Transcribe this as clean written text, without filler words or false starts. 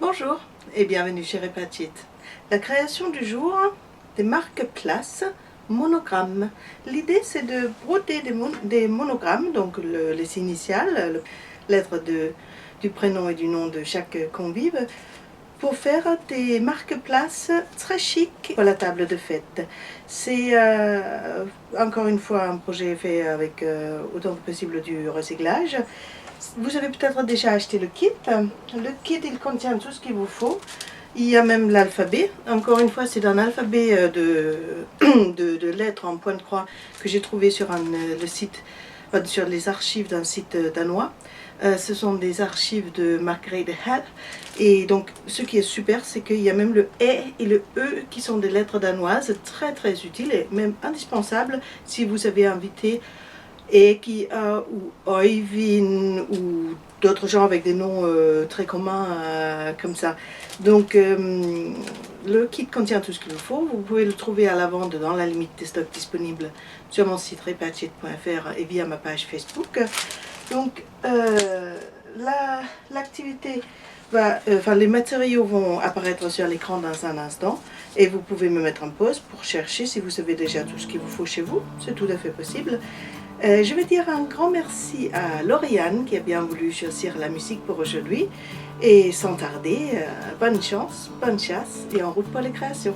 Bonjour et bienvenue chez Repatchit. La création du jour des marque-places monogrammes. L'idée c'est de broder des monogrammes, donc les initiales, lettres du prénom et du nom de chaque convive, pour faire des marque-places très chic pour la table de fête. C'est encore une fois un projet fait avec autant que possible du recyclage. Vous avez peut-être déjà acheté le kit. Le kit, il contient tout ce qu'il vous faut. Il y a même l'alphabet. Encore une fois, c'est un alphabet de lettres en point de croix que j'ai trouvé sur le site, sur les archives d'un site danois. Ce sont des archives de Margrethe Hall. Et donc, ce qui est super, c'est qu'il y a même le E et le E qui sont des lettres danoises, très très utiles et même indispensables si vous avez invité Eki ou Oivin ou d'autres gens avec des noms très communs comme ça. Donc le kit contient tout ce qu'il vous faut. Vous pouvez le trouver à la vente dans la limite des stocks disponibles sur mon site repatchit.fr et via ma page Facebook. Donc l'activité les matériaux vont apparaître sur l'écran dans un instant et vous pouvez me mettre en pause pour chercher si vous avez déjà tout ce qu'il vous faut chez vous. C'est tout à fait possible. Je vais dire un grand merci à Lauriane qui a bien voulu choisir la musique pour aujourd'hui. Et sans tarder, bonne chance, bonne chasse et en route pour les créations.